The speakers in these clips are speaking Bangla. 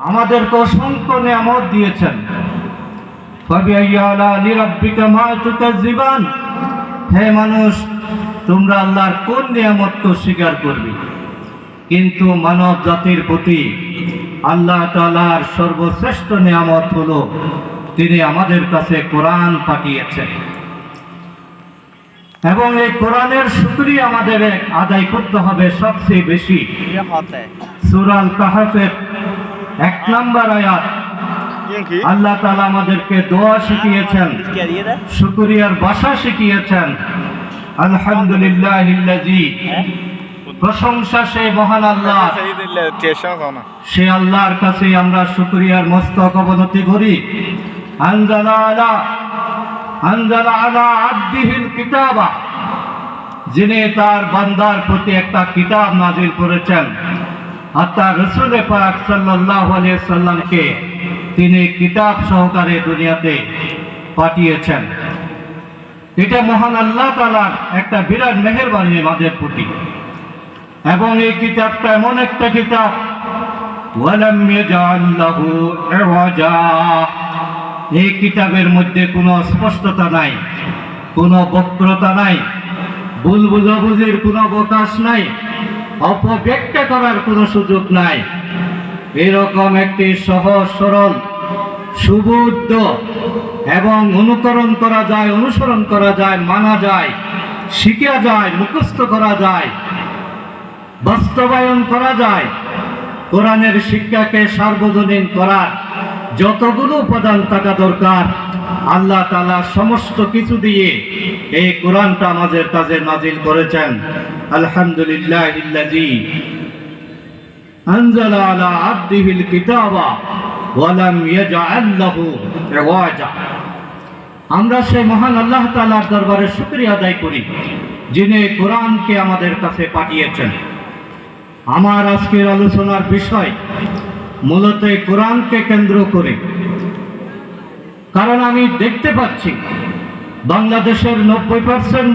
আমাদেরকে অসংখ্য নিয়ামত দিয়েছেন। হে মানুষ, তোমরা আল্লাহর কোন নিয়ামতকে স্বীকার করবে? কিন্তু মানব জাতির প্রতি আল্লাহ তাআলার সর্বশ্রেষ্ঠ নিয়ামত হলো তিনি আমাদের কাছে কোরআন পাঠিয়েছেন, এবং এই কোরআনের শুকরিয়া আমাদের আদায় করতে হবে সবচেয়ে বেশি। সূরা আল কাহফের 1 নম্বর আয়াত আল্লাহ তাআলা আমাদেরকে দোয়া শিখিয়েছেন, শুকরিয়ার ভাষা শিখিয়েছেন। আলহামদুলিল্লাহিল্লাযী, প্রশংসা সেই মহান আল্লাহ, সে আল্লাহর কাছে আমরা শুকরিয়ার মস্তক অবনতি করি। আনজালা আলা আবদিহিল কিতাবা, যিনি তার বান্দার প্রতি একটা কিতাব নাজিল করেছেন, আর তার রাসূল পাক সাল্লাল্লাহু আলাইহি সাল্লামকে তিনি কিতাব সহকারে দুনিয়াতে পাঠিয়েছেন। এটা মহান আল্লাহ তাআলার একটা বিরাট মেহেরবানি আমাদের প্রতি। এবং এই কিতাবটা এমন একটা কিতাব, ওয়ালাম ইয়াজআল লাহু ইওয়াজা, এই কিতাবের মধ্যে কোনো স্পষ্টতা নাই, কোনো বক্রতা নাই, ভুল বুঝাবুঝির কোনো অবকাশ নাই, অপব্যাখ্যা করার কোনো সুযোগ নাই। এরকম একটি সহজ সরল সুবুদ্ধ এবং অনুকরণ করা যায়, অনুসরণ করা যায়, মানা যায়, শিখা যায়, মুখস্থ করা যায়, বাস্তবায়ন করা যায়। কোরআনের শিক্ষাকে সার্বজনীন করার যতগুলো উপাদান থাকা দরকার আল্লাহ তাআলা সমস্ত কিছু দিয়ে এই কোরআনটা আমাদের কাছে নাজিল করেছেন। আলহামদুলিল্লাহিল্লাযী আনজালা আলা আবদিহিল কিতাবা ওয়া লাম ইয়াজআল লাহু ইওয়াজা। আমরা সেই মহান আল্লাহ তাআলার দরবারে শুকরিয়া আদায় করি যিনি কোরআনকে আমাদের কাছে পাঠিয়েছেন। আমার আজকের আলোচনার বিষয় মূলত কোরআনকে কেন্দ্র করে, কারণ আমি দেখতে পাচ্ছি বাংলাদেশের 90%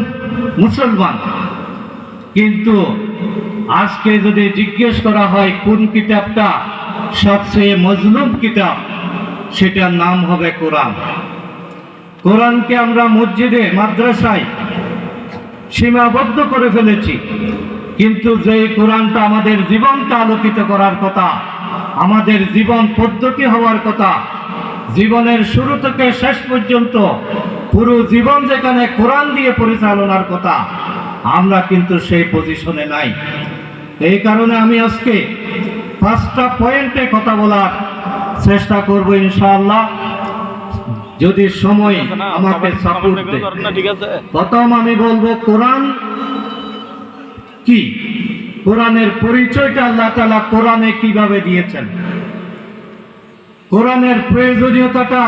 মুসলমান, কিন্তু আজকে যদি জিজ্ঞেস করা হয় কোন কিতাবটা সবচেয়ে মজলুম কিতাব, সেটার নাম হবে কোরআন। কোরআনকে আমরা মসজিদে মাদ্রাসায় সীমাবদ্ধ করে ফেলেছি, কিন্তু যে কোরআনটা আমাদের জীবনকে আলোকিত করার কথা, আমাদের জীবন পদ্ধতি হওয়ার কথা, জীবনের শুরু থেকে শেষ পর্যন্ত পুরো জীবন যেখানে কোরআন দিয়ে পরিচালনার কথা, আমরা কিন্তু সেই পজিশনে নাই। এই কারণে আমি আজকে 5টা পয়েন্টে কথা বলার চেষ্টা করব ইনশাআল্লাহ, যদি সময় আমাকে সাপোর্ট দেয়। প্রথম আমি বলবো কোরআন কি, কোরআনের পরিচয়টা আল্লাহ তাআলা কোরআনে কিভাবে দিয়েছেন, কোরআনের প্রয়োজনীয়তাটা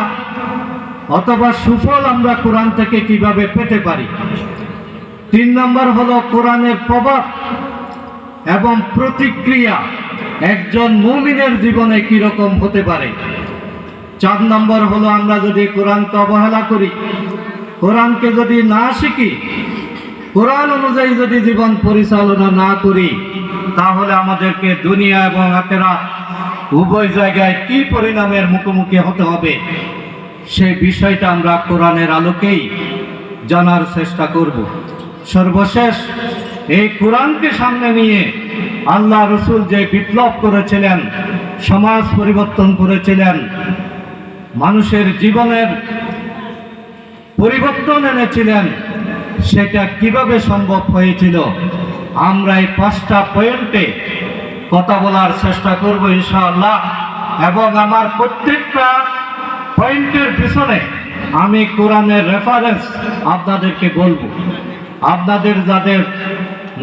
অথবা সুফল আমরা কোরআন থেকে কিভাবে পেতে পারি। 3 নম্বর হলো কোরআনের প্রভাব এবং প্রতিক্রিয়া একজন মুমিনের জীবনে কিরকম হতে পারে। 4 নম্বর হলো আমরা যদি কোরআনকে অবহেলা করি, কোরআনকে যদি না শিখি, কোরআন অনুযায়ী যদি জীবন পরিচালনা না করি, তাহলে আমাদেরকে দুনিয়া এবং আখিরাত উভয় জায়গায় কি পরিণামের মুখোমুখি হতে হবে, সেই বিষয়টা আমরা কোরআনের আলোকেই জানার চেষ্টা করব। সর্বশেষ এই কোরআনকে সামনে নিয়ে আল্লাহ রাসূল যে বিপ্লব করেছিলেন, সমাজ পরিবর্তন করেছিলেন, মানুষের জীবনের পরিবর্তন এনেছিলেন, সেটা কিভাবে সম্ভব হয়েছিল, আমরা এই 5টা পয়েন্টে কথা বলার চেষ্টা করব ইনশাআল্লাহ। এবং আমার প্রত্যেকটা পয়েন্টের পিছনে আমি কোরআনের রেফারেন্স আপনাদেরকে বলবো। আপনাদের যাদের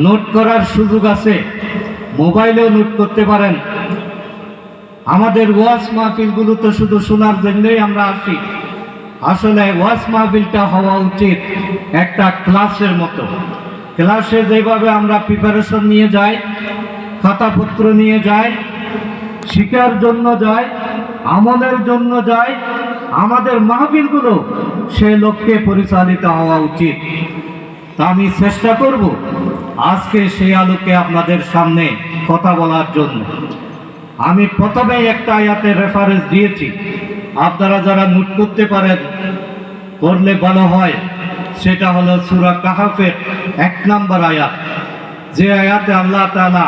নোট করার সুযোগ আছে, মোবাইলেও নোট করতে পারেন। আমাদের ওয়াজ মাহফিলগুলো তো শুধু শোনার জন্যই আমরা আসি, আসলে ওয়াজ মাহফিলটা হওয়া উচিত একটা ক্লাসের মতো। ক্লাসে যেভাবে আমরা প্রিপারেশন নিয়ে যাই, খাতাপত্র নিয়ে যাই, শিক্ষার জন্য যাই, আমলের জন্য যাই, আমাদের মাহফিলগুলো সে লক্ষ্যে পরিচালিত হওয়া উচিত। তা আমি চেষ্টা করব আজকে সেই আলোকে আপনাদের সামনে কথা বলার জন্য। আমি প্রথমেই একটা আয়াতের রেফারেন্স দিয়েছি, আপনারা যারা নোট করতে পারেন করলে ভালো হয়। সেটা হলো সূরা কাহফের 1 নম্বর আয়াত, যে আয়াতে আল্লাহ তাআলা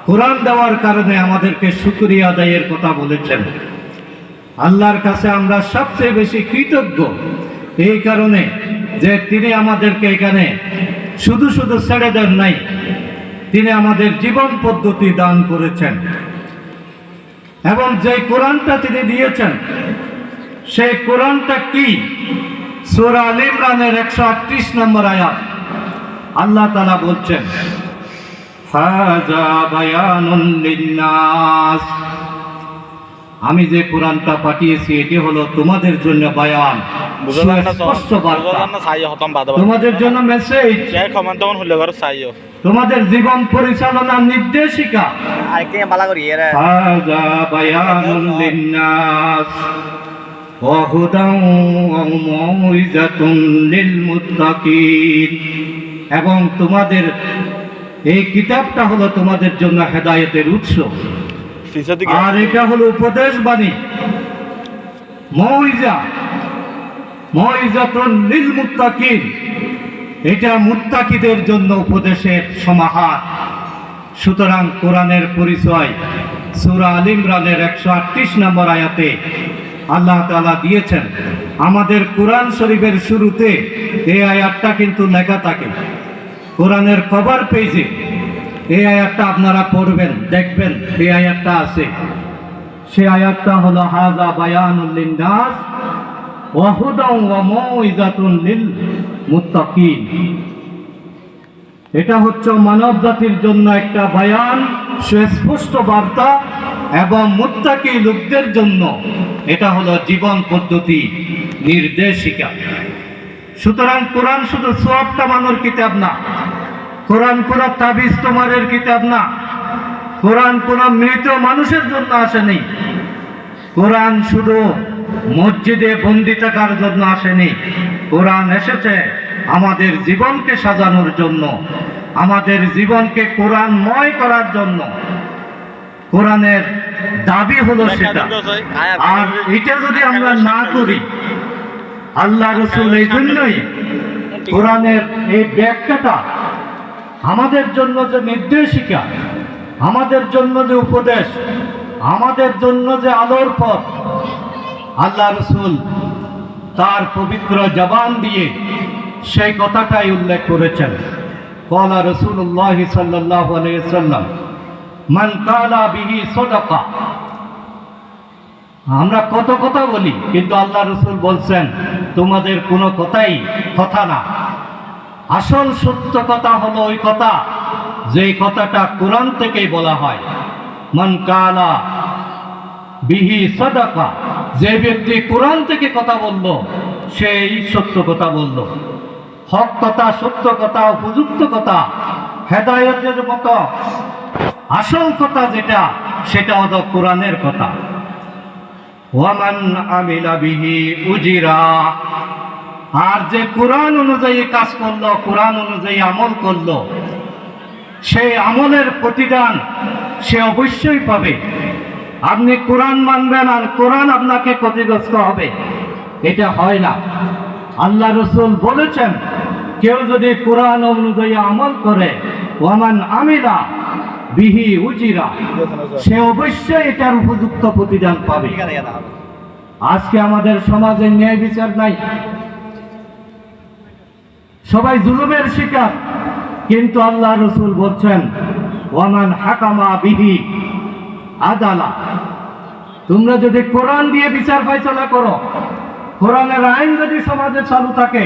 কোরআন দেওয়ার কারণে আমাদেরকে শুকরিয়া আদায়ের কথা বলেছেন। আল্লাহর কাছে আমরা সবচেয়ে বেশি কৃতজ্ঞ এই কারণে যে তিনি আমাদেরকে এখানে শুধু শুধু ছেড়ে দেন নাই, তিনি আমাদের জীবন পদ্ধতি দান করেছেন এবং যে কোরআনটা তিনি দিয়েছেন সেই কোরআনটা কি? সূরা আল ইমরানের 138 নম্বর আয়াত আল্লাহ তাআলা বলছেন, হাযা বায়ানুন লিন্নাস, আমি যে কোরআনটা পাঠিয়েছি এটি হলো তোমাদের জন্য বায়ান, স্পষ্ট বার্তা, তোমাদের জন্য মেসেজ, তোমাদের জীবন পরিচালনার নির্দেশিকা। হাযা বায়ানুন লিন্নাস ওয়া হুদান ওয়া মাউইযাতুন লিল মুত্তাকিন, এবং তোমাদের এই কিতাবটা হলো তোমাদের জন্য হেদায়েতের উৎস, আর এটা হলো উপদেশ বাণী, মাউইযাতুন লিল মুত্তাকিন, এটা মুত্তাকিদের জন্য উপদেশের সমাহার। সুতরাং কোরআনের পরিচয় সূরা আল ইমরানের 138 নম্বর আয়াতে আল্লাহ তাআলা দিয়েছেন। আমাদের কোরআন শরীফের শুরুতে এই আয়াতটা কিন্তু লেখা থাকে, কোরআনের কভার পেজে এই আয়াতটা আপনারা পড়বেন, দেখবেন এই আয়াতটা আছে। সেই আয়াতটা হলো হাযা বায়ানুল লিন্নাস ওয়া হুদান ওয়া মাউইযাতুন লিল মুত্তাকিন, এটা হচ্ছে মানব জাতির জন্য একটা বায়ান, সুস্পষ্ট বার্তা, এবং মুত্তাকি লোকদের জন্য এটা হলো জীবন পদ্ধতি, নির্দেশিকা। সুতরাং কোরআন শুধু সওয়াব কামানোর কিতাব না, কোরআন কোন তাবিজ তোমারের কিতাব না, কোরআন কোন মৃত মানুষের জন্য আসেনি, কোরআন শুধু মসজিদে বন্দি থাকার জন্য আসেনি, কোরআন এসেছে আমাদের জীবনকে সাজানোর জন্য, আমাদের জীবনকে কোরআনময় করার জন্য। কোরআনের দাবি হলো সেটা, আর এটা যদি আমরা না করি, আল্লাহ রাসূল এই জন্যই কোরআনের এই ব্যাখ্যাটা আমাদের জন্য যে নির্দেশিকা, আমাদের জন্য যে উপদেশ, আমাদের জন্য যে আলোর পথ, আল্লাহ রাসূল তার পবিত্র জবান দিয়ে সেই কথাটাই উল্লেখ করেছেন। ক্বালা রাসূলুল্লাহ সাল্লাল্লাহু আলাইহি ওয়াসাল্লাম মান কালা বিহি সাদাকা। আমরা কত কথা বলি, কিন্তু আল্লাহ রাসূল বলছেন তোমাদের কোনো কথাই কথা না, আসল সত্য কথা হলো ওই কথা যে কথাটা কোরআন থেকেই বলা হয়। মান কালা বিহি সাদাকা, যে ব্যক্তি কোরআন থেকে কথা বলল সেই সত্য কথা বলল, হক কথা, সত্য কথা, উপযুক্ত কথা, হেদায়েতের মতো আসল কথা যেটা, সেটা হলো কোরআনের কথা। ওয়ামান আমিলা বিহি উজিরা, আর যে কোরআন অনুযায়ী কাজ করলো, কোরআন অনুযায়ী আমল করলো, সেই আমলের প্রতিদান সে অবশ্যই পাবে। আপনি কোরআন মানবেন আর কোরআন আপনাকে ক্ষতিগ্রস্ত হবে, এটা হয় না। আল্লাহ রাসূল বলেছেন কেউ যদি কোরআন অনুযায়ী আমল করে, ওয়ামান আমিলা বিহি উজিরা, সে অবশ্যই এটার উপযুক্ত প্রতিদান পাবে। আজকে আমাদের সমাজে ন্যায় বিচার নাই, সবাই জুলুমের শিকার, কিন্তু আল্লাহ রাসূল বলছেন ওয়ামান হাকামা বিহি আদালা, তোমরা যদি কোরআন দিয়ে বিচার ফায়সালা করো, কোরআনের আইন যদি সমাজে চালু থাকে,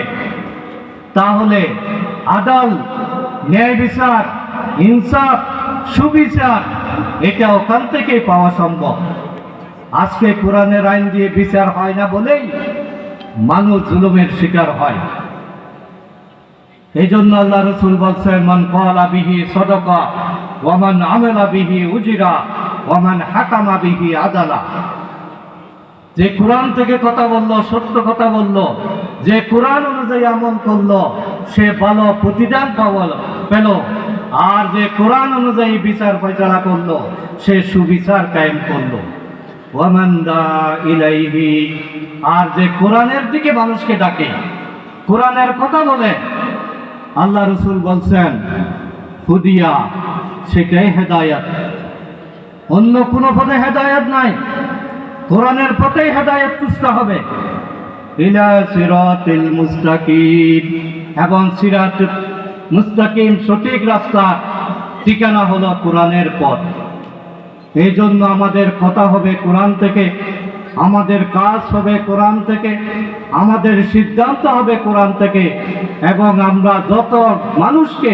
তাহলে আদাল, ন্যায় বিচার, ইনসাফ, সুবিচার এটা ওখান থেকেই পাওয়া সম্ভব। আজকে কোরআনের আইন দিয়ে বিচার হয় না বলেই মানুষ জুলুমের শিকার হয়। এই জন্য আল্লাহ রাসূল বলছেন মান ক্বালা বিহি সাদাকা ওয়া মান আমিলা বিহি উজিরা ওয়া মান হাকামা বিহি আদালা। যে কোরআন থেকে কথা বলল, সত্য কথা বলল, যে কোরআন অনুযায়ী আমল করলো, সে ভালো প্রতিদান পেল, আর যে কোরআন অনুযায়ী বিচার ফয়সালা করলো সে সুবিচার কায়েম করলো। ওয়ামান দা ইলাইহি, আর যে কোরআনের দিকে মানুষকে ডাকে, কোরআনের কথা বলে, আল্লাহ রসুল বলছেন হুদিয়া, সেটাই হেদায়াত, অন্য কোনো পথে হেদায়াত নাই, কোরআনের পথেই হেদায়াত খুঁজতে হবে। ইলা সিরাতিল মুস্তাকিম, এবং সিরাতুল মুস্তাকিম সঠিক রাস্তার ঠিকানা হলো কোরআনের পথ। এই জন্য আমাদের কথা হবে কোরআন থেকে, আমাদের কাজ হবে কোরআন থেকে, আমাদের সিদ্ধান্ত হবে কোরআন থেকে, এবং আমরা যত মানুষকে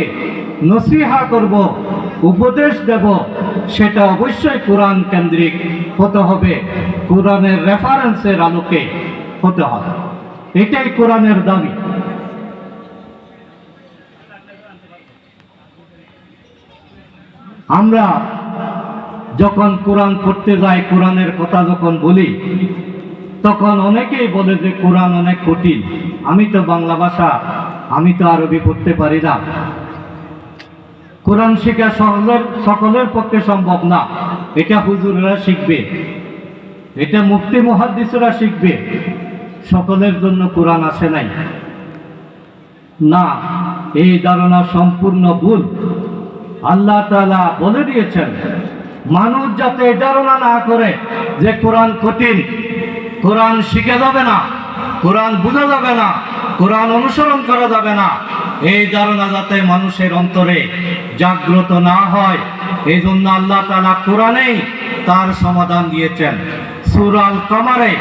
নসিহা করব, উপদেশ দেব, সেটা অবশ্যই কোরআন কেন্দ্রিক হতে হবে, কোরআনের রেফারেন্সের আলোকে হতে হবে। এটাই কোরআনের দাবি। আমরা যখন কোরআন পড়তে যাই, কোরআনের কথা যখন বলি, তখন অনেকেই বলে যে কোরআন অনেক কঠিন। আমি তো বাংলা ভাষা, আমি তো আরবি পড়তে পারি না, কোরআন শেখা সকলের পক্ষে সম্ভব না। এটা হুজুররা শিখবে, এটা মুফতি মুহাদ্দিসরা শিখবে, সকলের জন্য কোরআন আসে নাই। না, এই ধারণা সম্পূর্ণ ভুল। আল্লাহ তাআলা বলে দিয়েছেন মানুষ যাতে এই ধারণা না করে যে কোরআন কঠিন, কোরআন শিখে যাবে না, কোরআন বোঝা যাবে না, কোরআন অনুসরণ করা যাবে না, এই ধারণা যাতে মানুষের অন্তরে জাগ্রত না হয়, এই জন্য আল্লাহ তাআলা কোরআনেই তার সমাধান দিয়েছেন। সূরা আল কামারে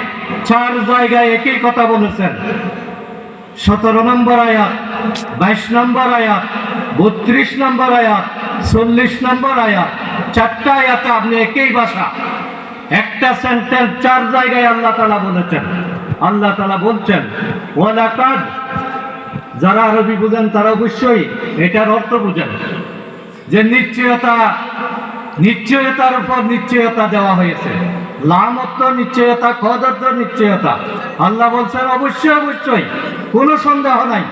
4 জায়গায় একই কথা বলেছেন। 17 নম্বর আয়াত, 22 নম্বর আয়াত, 32 নম্বর আয়াত, 40 নম্বর আয়াত, 4টা আয়াতে আপনি একই ভাষা, একটা সেন্টেন্স 4 জায়গায় আল্লাহ তাআলা বলেছেন। আল্লাহ তাআলা বলছেন ওয়ালাকাদ, যারা আরবি বুঝেন তারা অবশ্যই এটার অর্থ বুঝেন যে নিশ্চয়তা, নিশ্চয়তার উপর নিশ্চয়তা দেওয়া হয়েছে। লাম অর্থ নিশ্চয়তা, কদ অর্থ নিশ্চয়তা। আল্লাহ বলছেন অবশ্যই অবশ্যই, কোনো সন্দেহ নাই,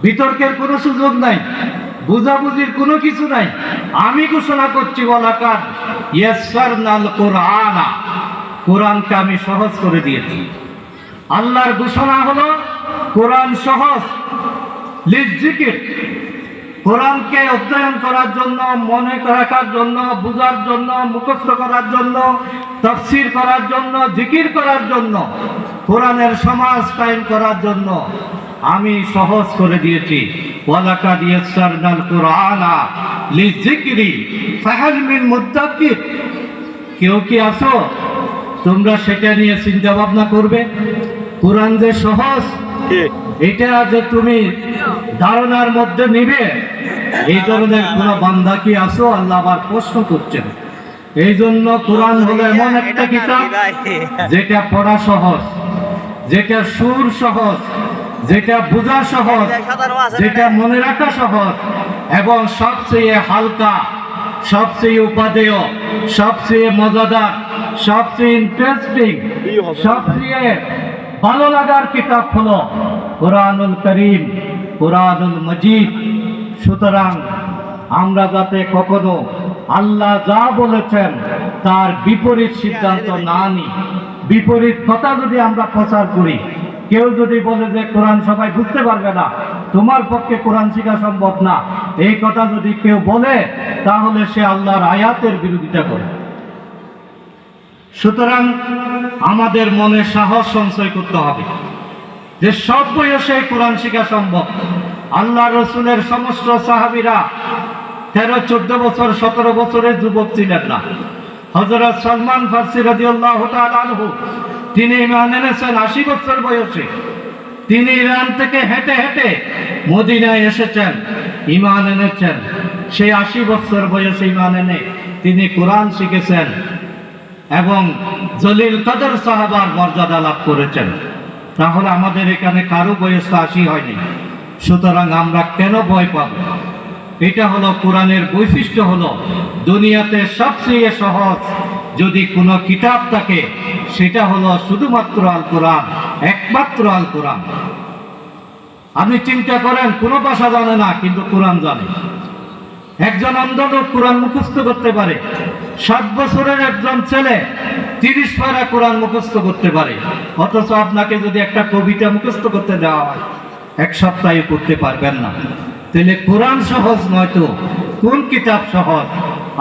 বিতর্কের কোনো সুযোগ নাই, বুঝাবুঝির কোনো কিছু নাই। আমি ঘোষণা করছি ওয়ালাকাদ ইয়াসসারনাল কুরআনা, কোরআনকে আমি সহজ করে দিয়েছি। আল্লাহর ঘোষণা হলো কোরআন সহজ, লিযিকির, কোরআনকে অধ্যয়ন করার জন্য, মনে রাখার জন্য, বোঝার জন্য, মুখস্থ করার জন্য, তাফসীর করার জন্য, জিকির করার জন্য, কোরআনের সমাজ কায়েম করার জন্য আমি সহজ করে দিয়েছি। ওয়ালাকাদ ইয়াসসারনাল কুরআনা লিযিকরি ফাহাল মিন মুদ্দাক্কির, কেউ কি আছো তোমরা সেটা নিয়ে চিন্তা ভাবনা করবে? কোরআন যে সহজ, এটা যে তুমি ধারণার মধ্যে নিবে, এই ধরনের কোন বান্দা কি আছো? আল্লাহ আবার প্রশ্ন করছেন। এই জন্য কোরআন হলো এমন একটা কিতাব যেটা পড়া সহজ, যেটা সুর সহজ, যেটা বোঝা সহজ, যেটা মনে রাখা সহজ, এবং সবচেয়ে হালকা, সবচেয়ে উপাদেয়, সবচেয়ে মজাদার, সবচেয়ে ইন্টারেস্টিং, সবচেয়ে ভালো লাগার কিতাব হলো কোরআনুল করিম, কোরআনুল মজিদ। সুতরাং আমরা যাতে কখনো আল্লাহ যা বলেছেন তার বিপরীত সিদ্ধান্ত না নিই, বিপরীত কথা যদি আমরা প্রচার করি, কেউ যদি বলে যে কোরআন সবাই বুঝতে পারবে না, তোমার পক্ষে কোরআন শেখা সম্ভব না, এই কথা যদি কেউ বলে তাহলে সে আল্লাহর আয়াতের বিরোধিতা করে। সুতরাং আমাদের মনে সাহস সঞ্চয় করতে হবে যে সব বয়সে কোরআন শেখা সম্ভব। আল্লাহ রসুলের সমস্ত সাহাবীরা 13-14 বছর, 17 বছরের যুবক ছিলেন না। হযরত সালমান ফারসি রাদিয়াল্লাহু তাআলা আনহু, তিনি ঈমান এনেছেন 80 বছর বয়সে। তিনি ইরান থেকে হেঁটে হেঁটে মদিনায় এসেছেন, ঈমান এনেছেন। সেই 80 বছর বয়সে ঈমান এনে তিনি কোরআন শিখেছেন এবং জলিল কদর সাহাবার মর্যাদা লাভ করেছেন। তাহলে আমাদের এখানে কারো বয়স 80 হয়নি, সুতরাং আমরা কেন ভয় পাব? এটা হলো কোরআনের বৈশিষ্ট্য, হলো দুনিয়াতে সবচেয়ে সহজ যদি কোনো কিতাব থাকে সেটা হলো শুধুমাত্র আল কোরআন, একমাত্র আল কোরআন। আপনি চিন্তা করেন, কোনো ভাষা জানে না কিন্তু কোরআন জানে, একজন অন্ধ লোক কোরআন মুখস্থ করতে পারে, 7 বছরের একজন ছেলে 30 পারা কোরআন মুখস্থ করতে পারে। অথচ আপনাকে যদি একটা কবিতা মুখস্থ করতে দেওয়া হয়, 1 সপ্তাহে করতে পারবেন না। তাহলে কোরআন সহজ নয় তো কোন কিতাব সহজ?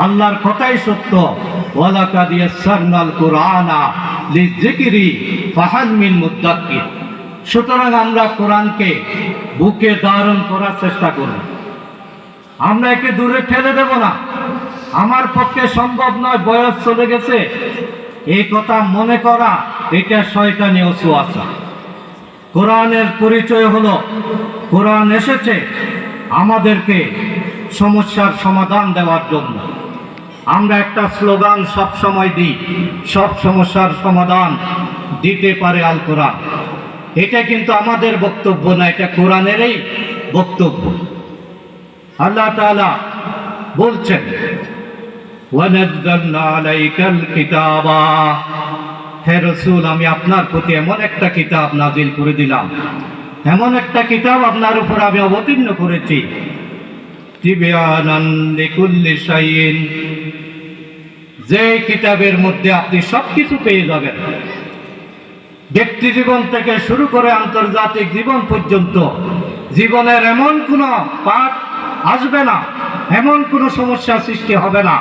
আল্লাহর কথাই সত্য, ওয়ালাকাদ ইয়াসসারনাল কুরআনা লিযিকরি ফাহাল মিন মুদ্দাক্কির। সুতরাং আমরা কোরআনকে বুকে ধারণ করার চেষ্টা করব। আমরা একে দূরে ঠেলে দেব না। আমার পক্ষে সম্ভব নয়, বয়স চলে গেছে, এই কথা মনে করা এটা শয়তানি ওয়াসওয়াসা। কোরআনের পরিচয় হলো কোরআন এসেছে আমাদেরকে সমস্যার সমাধান দেওয়ার জন্য। আমরা একটা স্লোগান সব সময় দিই, সব সমস্যার সমাধান দিতে পারে আল কোরআন। এটা কিন্তু আমাদের বক্তব্য না, এটা কোরআনেরই বক্তব্য। আল্লাহ তাআলা বলছেন, ওয়ানাজ্জালনা আলাইকাল কিতাবা, হে রাসূল আমি আপনার প্রতি এমন একটা কিতাব নাজিল করে দিলাম, এমন একটা কিতাব আপনার উপর আমি অবতীর্ণ করেছি, তিবয়ানান লিকুল্লি শাইইন, যে কিতাবের মধ্যে আপনি সবকিছু পেয়ে যাবেন। ব্যক্তি জীবন থেকে শুরু করে আন্তর্জাতিক জীবন পর্যন্ত জীবনের এমন কোনো পাঠ আসবে না, এমন কোনো সমস্যা সৃষ্টি হবে না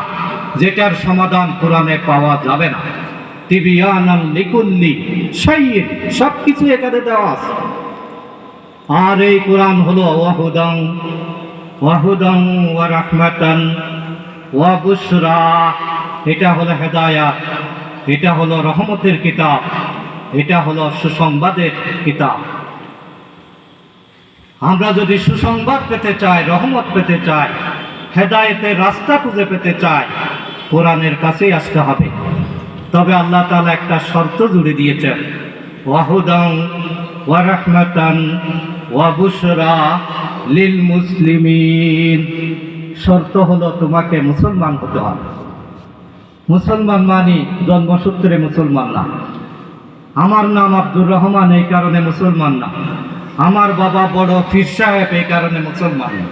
যেটার সমাধান কোরআনে পাওয়া যাবে না। তিবয়ানান লিকুল্লি শাইইন, সবকিছু এখানে দেওয়া আছে। আর এই কোরআন হলো ওয়াহুদান ওয়া রাহমাতান ওয়া বুশরা, এটা হলো হেদায়াত, এটা হলো রহমতের কিতাব, এটা হলো সুসংবাদের কিতাব। আমরা যদি সুসংবাদ পেতে চাই, রহমত পেতে চাই, হেদায়েতের রাস্তা খুঁজে পেতে চাই, কোরআনের কাছেই আসতে হবে। তবে আল্লাহ তাআলা একটা শর্ত জুড়ে দিয়েছেন, ওয়াহুদান ওয়া রাহমাতান ওয়া বুশরা লিল মুসলিমিন। শর্ত হলো তোমাকে মুসলমান হতে হবে। মুসলমান মানি জন্মসূত্রে মুসলমান না। আমার নাম আব্দুর রহমান, এই কারণে মুসলমান না। আমার বাবা বড় পীর সাহেব, এই কারণে মুসলমান না।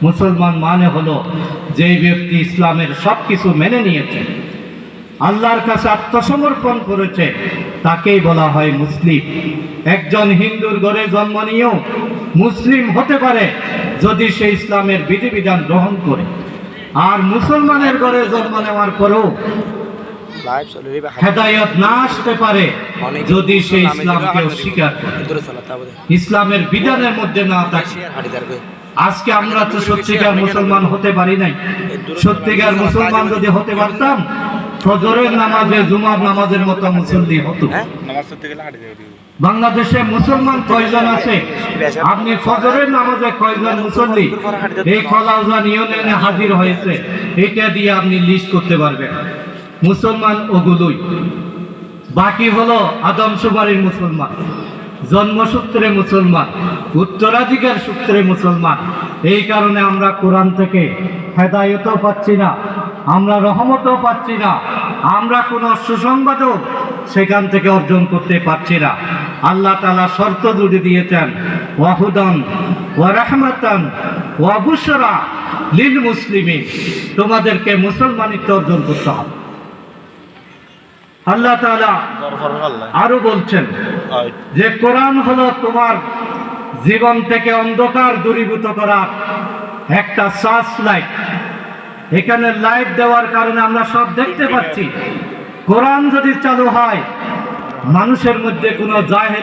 মুসলমান মানে হলো যেই ব্যক্তি ইসলামের সব কিছু মেনে নিয়েছে, আল্লাহর কাছে আত্মসমর্পণ করেছে, তাকেই বলা হয় মুসলিম। একজন হিন্দুর ঘরে জন্ম নিয়েও মুসলিম হতে পারে যদি সে ইসলামের বিধিবিধান গ্রহণ করে। আর মুসলমানের ঘরে জন্ম নেওয়ার পরেও হেদায়েত না আসতে পারে যদি সে ইসলামকে অস্বীকার করে, ইসলামের বিধানের মধ্যে না থাকে। আজকে আমরা তো সত্যিকার মুসলমান হতে পারি নাই। সত্যিকার মুসলমান যদি হতে পারতাম, ফজরের নামাজে জুমার নামাজের মতো মুসল্লি হতো। বাংলাদেশে মুসলমান কয়জন আছে? আপনি ফজরের নামাজে কয়জন মুসল্লি এই কলাউজান ইউনিয়নে হাজির হয়েছে, এটা দিয়ে আপনি লিস্ট করতে পারবেন। মুসলমান ওগুলোই, বাকি হলো আদমশুমারির মুসলমান, জন্মসূত্রে মুসলমান, উত্তরাধিকার সূত্রে মুসলমান। এই কারণে আমরা কোরআন থেকে হেদায়েতও পাচ্ছি না, আমরা রহমতও পাচ্ছি না, আমরা কোনো সুসংবাদও সেখান থেকে অর্জন করতে পারছি না। আল্লাহ তাআলা শর্ত জুড়ে দিয়েছেন, ওয়াহুদান ওয়া রাহমাতান ওয়া বুশরা লিল মুসলিমিন, তোমাদেরকে মুসলমানিত্ব অর্জন করতে হবে। আল্লাহ তাআলা আরো বলছেন যে কোরআন হলো তোমার জীবন থেকে অন্ধকার দূরীভূত করার একটা সার্চ লাইট। এখানে লাইট দেওয়ার কারণে আমরা সব দেখতে পাচ্ছি। কোরআন যদি চালু হয়, মানুষের মধ্যে কোনো জাহেলি